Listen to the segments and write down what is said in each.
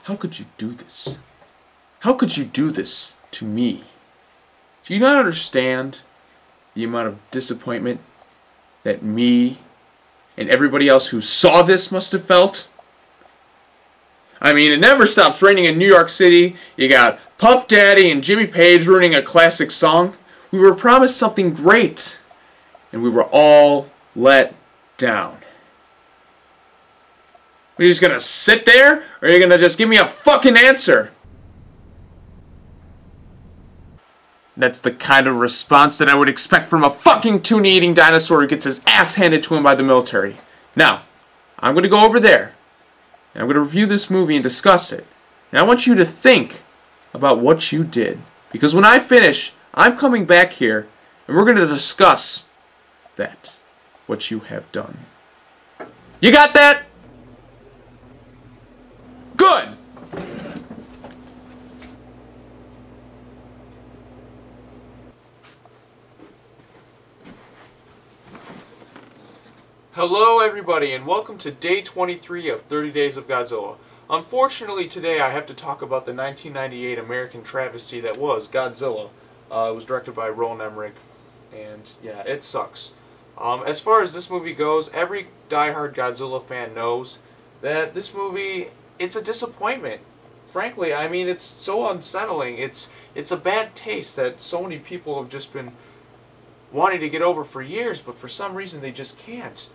How could you do this? How could you do this to me? Do you not understand the amount of disappointment that me and everybody else who saw this must have felt? I mean, it never stops raining in New York City. You got Puff Daddy and Jimmy Page ruining a classic song. We were promised something great, and we were all let down. Are you just gonna sit there, or are you gonna just give me a fucking answer? That's the kind of response that I would expect from a fucking tuna-eating dinosaur who gets his ass handed to him by the military. Now, I'm gonna go over there, and I'm gonna review this movie and discuss it. And I want you to think about what you did. Because when I finish, I'm coming back here, and we're gonna discuss that, what you have done. You got that? Good! Hello everybody, and welcome to day 23 of 30 Days of Godzilla. Unfortunately today I have to talk about the 1998 American travesty that was Godzilla. It was directed by Roland Emmerich, and yeah, it sucks. As far as this movie goes, every diehard Godzilla fan knows that this movie, it's a disappointment. Frankly, I mean, it's so unsettling. It's a bad taste that so many people have just been wanting to get over for years, but for some reason they just can't.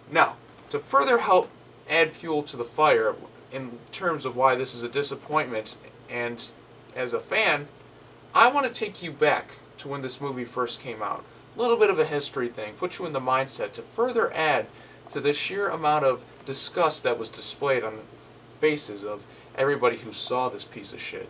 Now, to further help add fuel to the fire in terms of why this is a disappointment, and as a fan, I want to take you back to when this movie first came out. A little bit of a history thing, put you in the mindset to further add to the sheer amount of disgust that was displayed on the faces of everybody who saw this piece of shit.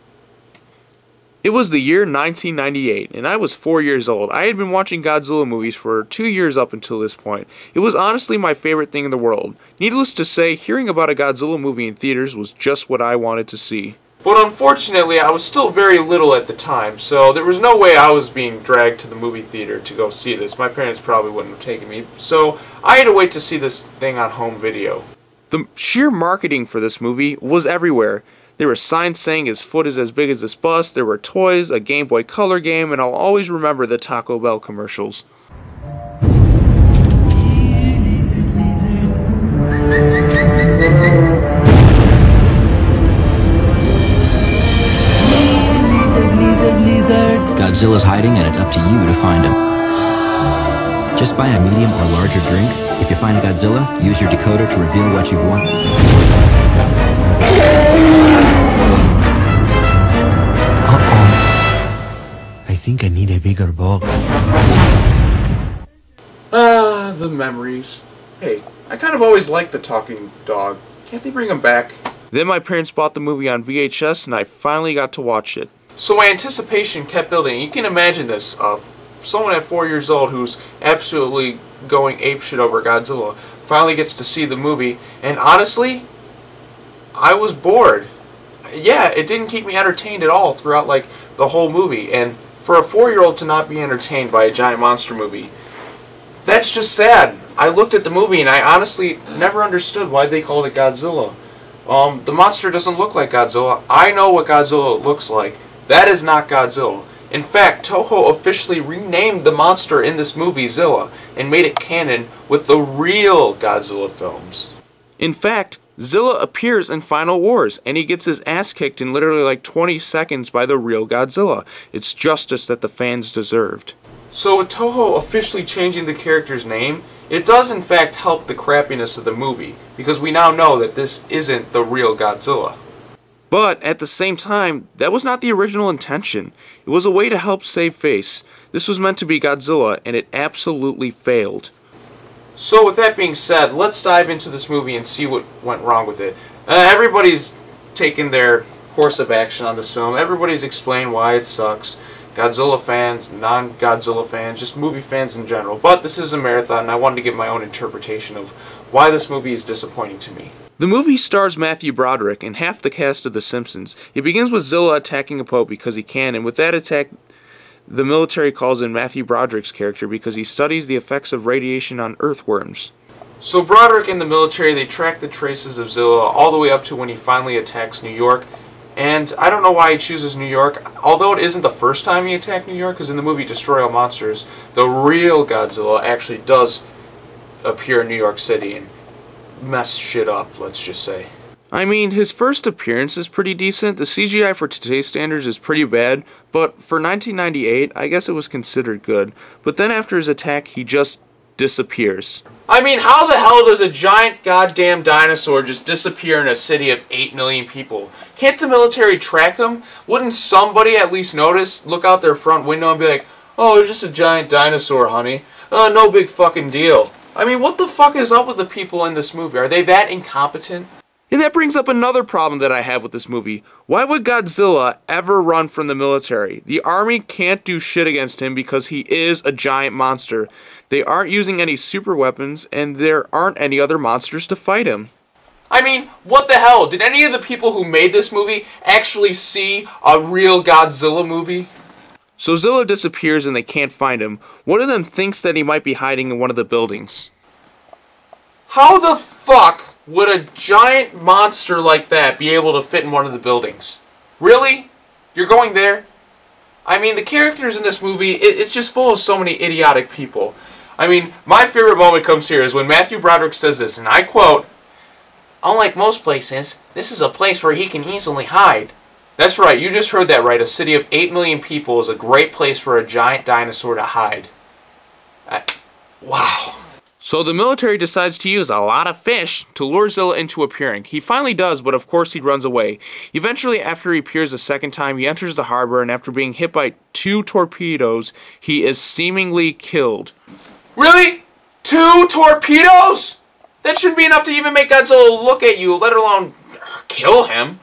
It was the year 1998, and I was 4 years old. I had been watching Godzilla movies for 2 years up until this point. It was honestly my favorite thing in the world. Needless to say, hearing about a Godzilla movie in theaters was just what I wanted to see. But unfortunately, I was still very little at the time, so there was no way I was being dragged to the movie theater to go see this. My parents probably wouldn't have taken me, so I had to wait to see this thing on home video. The sheer marketing for this movie was everywhere. There were signs saying his foot is as big as this bus, there were toys, a Game Boy Color game, and I'll always remember the Taco Bell commercials. Godzilla's hiding, and it's up to you to find him. Just buy a medium or larger drink. If you find Godzilla, use your decoder to reveal what you've won. I think I need a bigger box. The memories. Hey, I kind of always liked the talking dog. Can't they bring him back? Then my parents bought the movie on VHS, and I finally got to watch it. So my anticipation kept building. You can imagine this, someone at 4 years old who's absolutely going apeshit over Godzilla finally gets to see the movie, and honestly, I was bored. Yeah, it didn't keep me entertained at all throughout, like, the whole movie, and for a 4-year-old to not be entertained by a giant monster movie, that's just sad. I looked at the movie and I honestly never understood why they called it Godzilla. The monster doesn't look like Godzilla. I know what Godzilla looks like. That is not Godzilla. In fact, Toho officially renamed the monster in this movie Zilla and made it canon with the real Godzilla films. In fact, Zilla appears in Final Wars, and he gets his ass kicked in literally like 20 seconds by the real Godzilla. It's justice that the fans deserved. So with Toho officially changing the character's name, it does in fact help the crappiness of the movie, because we now know that this isn't the real Godzilla. But at the same time, that was not the original intention. It was a way to help save face. This was meant to be Godzilla, and it absolutely failed. So with that being said, let's dive into this movie and see what went wrong with it. Everybody's taken their course of action on this film. Everybody's explained why it sucks. Godzilla fans, non-Godzilla fans, just movie fans in general. But this is a marathon, and I wanted to give my own interpretation of why this movie is disappointing to me. The movie stars Matthew Broderick and half the cast of The Simpsons. It begins with Zilla attacking a Pope because he can, and with that attack, the military calls in Matthew Broderick's character because he studies the effects of radiation on earthworms. So Broderick and the military, they track the traces of Zilla all the way up to when he finally attacks New York. And I don't know why he chooses New York, although it isn't the first time he attacked New York, because in the movie Destroy All Monsters, the real Godzilla actually does appear in New York City and mess shit up, let's just say. I mean, his first appearance is pretty decent. The CGI for today's standards is pretty bad, but for 1998, I guess it was considered good. But then after his attack, he just disappears. I mean, how the hell does a giant goddamn dinosaur just disappear in a city of 8 million people? Can't the military track him? Wouldn't somebody at least notice, look out their front window and be like, oh, it's just a giant dinosaur, honey. No big fucking deal. I mean, what the fuck is up with the people in this movie? Are they that incompetent? And that brings up another problem that I have with this movie. Why would Godzilla ever run from the military? The army can't do shit against him because he is a giant monster. They aren't using any super weapons, and there aren't any other monsters to fight him. I mean, what the hell? Did any of the people who made this movie actually see a real Godzilla movie? So Zilla disappears and they can't find him. One of them thinks that he might be hiding in one of the buildings. How the fuck would a giant monster like that be able to fit in one of the buildings? Really? You're going there? I mean, the characters in this movie, it's just full of so many idiotic people. I mean, my favorite moment comes here is when Matthew Broderick says this, and I quote, "Unlike most places, this is a place where he can easily hide." That's right, you just heard that right. A city of 8 million people is a great place for a giant dinosaur to hide. Wow. So the military decides to use a lot of fish to lure Zilla into appearing. He finally does, but of course he runs away. Eventually, after he appears a second time, he enters the harbor, and after being hit by 2 torpedoes, he is seemingly killed. Really? 2 torpedoes? That shouldn't be enough to even make Godzilla look at you, let alone kill him.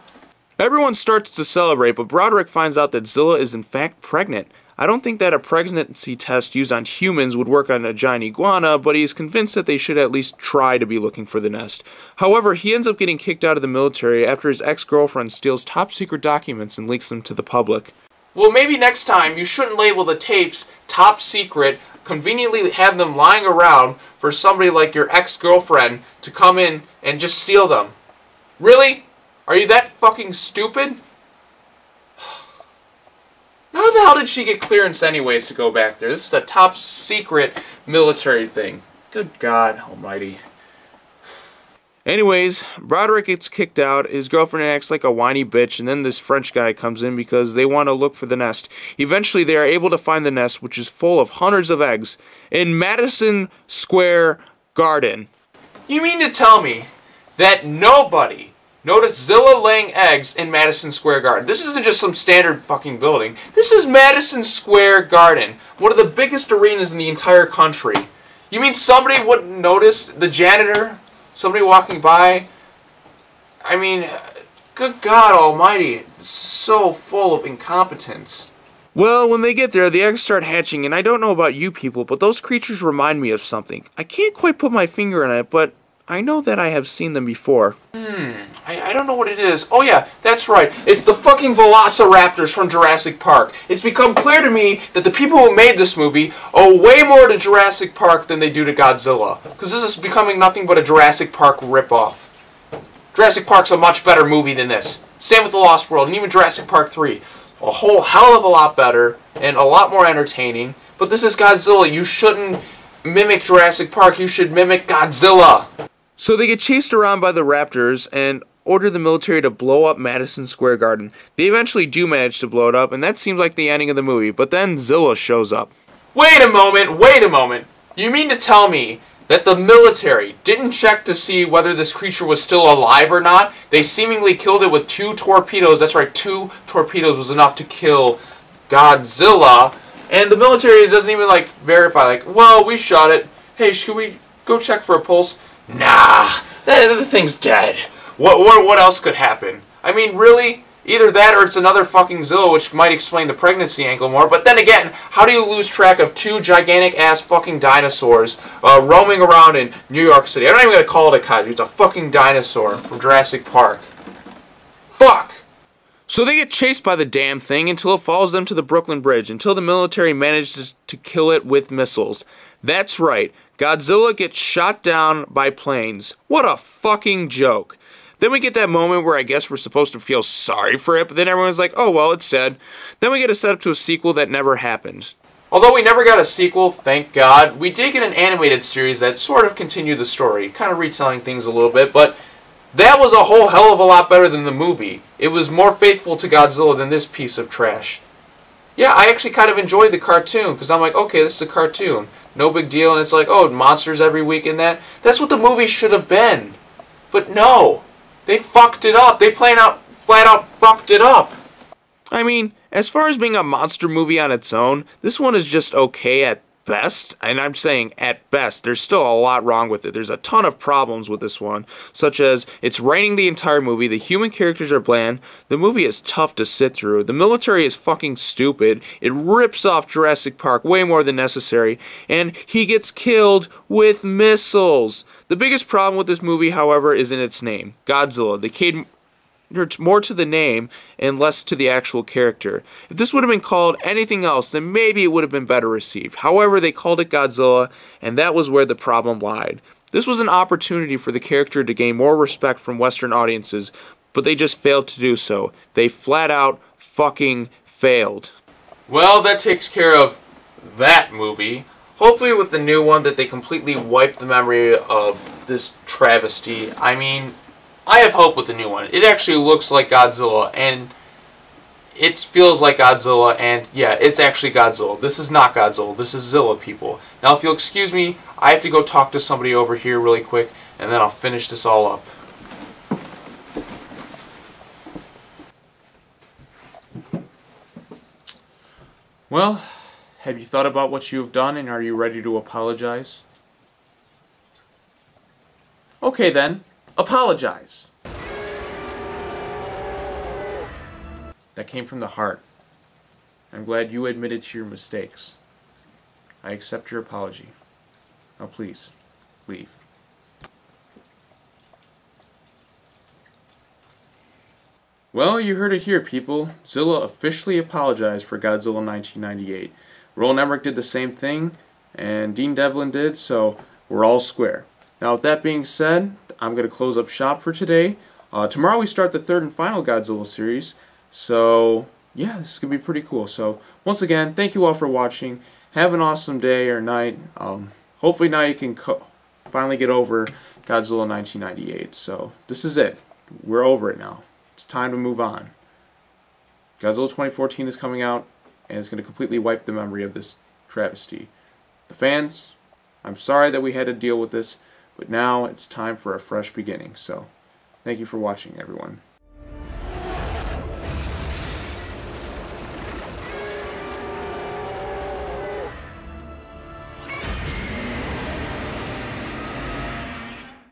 Everyone starts to celebrate, but Broderick finds out that Zilla is in fact pregnant. I don't think that a pregnancy test used on humans would work on a giant iguana, but he's convinced that they should at least try to be looking for the nest. However, he ends up getting kicked out of the military after his ex-girlfriend steals top-secret documents and leaks them to the public. Well, maybe next time you shouldn't label the tapes top secret, conveniently have them lying around for somebody like your ex-girlfriend to come in and just steal them. Really? Are you that fucking stupid? How the hell did she get clearance anyways to go back there? This is a top secret military thing. Good God almighty. Anyways, Broderick gets kicked out, his girlfriend acts like a whiny bitch, and then this French guy comes in because they want to look for the nest. Eventually, they are able to find the nest, which is full of hundreds of eggs, in Madison Square Garden. You mean to tell me that nobody noticed Zilla laying eggs in Madison Square Garden? This isn't just some standard fucking building. This is Madison Square Garden, one of the biggest arenas in the entire country. You mean somebody wouldn't notice? The janitor? Somebody walking by? I mean, good God almighty, it's so full of incompetence. Well, when they get there, the eggs start hatching, and I don't know about you people, but those creatures remind me of something. I can't quite put my finger on it, but I know that I have seen them before. I don't know what it is. Oh yeah, that's right. It's the fucking velociraptors from Jurassic Park. It's become clear to me that the people who made this movie owe way more to Jurassic Park than they do to Godzilla. Because this is becoming nothing but a Jurassic Park ripoff. Jurassic Park's a much better movie than this. Same with The Lost World, and even Jurassic Park 3. A whole hell of a lot better, and a lot more entertaining. But this is Godzilla. You shouldn't mimic Jurassic Park, you should mimic Godzilla. So they get chased around by the raptors and order the military to blow up Madison Square Garden. They eventually do manage to blow it up, and that seems like the ending of the movie, but then Zilla shows up. Wait a moment! You mean to tell me that the military didn't check to see whether this creature was still alive or not? They seemingly killed it with 2 torpedoes. That's right, 2 torpedoes was enough to kill Godzilla, and the military doesn't even, like, verify, like, well, we shot it. Hey, should we go check for a pulse? Nah, the thing's dead. What else could happen? I mean, really? Either that or it's another fucking Zilla, which might explain the pregnancy angle more. But then again, how do you lose track of 2 gigantic-ass fucking dinosaurs roaming around in New York City? I'm not even going to call it a kaiju. It's a fucking dinosaur from Jurassic Park. Fuck! So they get chased by the damn thing until it follows them to the Brooklyn Bridge, until the military manages to kill it with missiles. That's right, Godzilla gets shot down by planes. What a fucking joke. Then we get that moment where I guess we're supposed to feel sorry for it, but then everyone's like, oh well, it's dead. Then we get a setup to a sequel that never happened. Although we never got a sequel, thank God, we did get an animated series that sort of continued the story, kind of retelling things a little bit, but that was a whole hell of a lot better than the movie. It was more faithful to Godzilla than this piece of trash. Yeah, I actually kind of enjoyed the cartoon, because I'm like, okay, this is a cartoon. No big deal, and it's like, oh, monsters every week and that. That's what the movie should have been. But no, they fucked it up. They flat out fucked it up. I mean, as far as being a monster movie on its own, this one is just okay at best, and I'm saying at best. There's still a lot wrong with it. There's a ton of problems with this one, such as it's raining the entire movie, the human characters are bland, the movie is tough to sit through, the military is fucking stupid, it rips off Jurassic Park way more than necessary, and he gets killed with missiles. The biggest problem with this movie, however, is in its name, Godzilla. They catered more to the name and less to the actual character. If this would have been called anything else, then maybe it would have been better received. However, they called it Godzilla, and that was where the problem lied. This was an opportunity for the character to gain more respect from Western audiences, but they just failed to do so. They flat out fucking failed. Well, that takes care of that movie. Hopefully with the new one that they completely wiped the memory of this travesty. I mean, I have hope with the new one. It actually looks like Godzilla, and it feels like Godzilla, and yeah, it's actually Godzilla. This is not Godzilla. This is Zilla, people. Now, if you'll excuse me, I have to go talk to somebody over here really quick, and then I'll finish this all up. Well, have you thought about what you have done, and are you ready to apologize? Okay, then. Apologize. That came from the heart. I'm glad you admitted to your mistakes. I accept your apology. Now please, leave. Well, you heard it here, people. Zilla officially apologized for Godzilla 1998. Roland Emmerich did the same thing, and Dean Devlin did, so we're all square. Now, with that being said, I'm going to close up shop for today. Tomorrow we start the third and final Godzilla series. So, yeah, this is going to be pretty cool. So, once again, thank you all for watching. Have an awesome day or night. Hopefully now you can finally get over Godzilla 1998. So, this is it. We're over it now. It's time to move on. Godzilla 2014 is coming out, and it's going to completely wipe the memory of this travesty. The fans, I'm sorry that we had to deal with this. But now it's time for a fresh beginning. So, thank you for watching, everyone.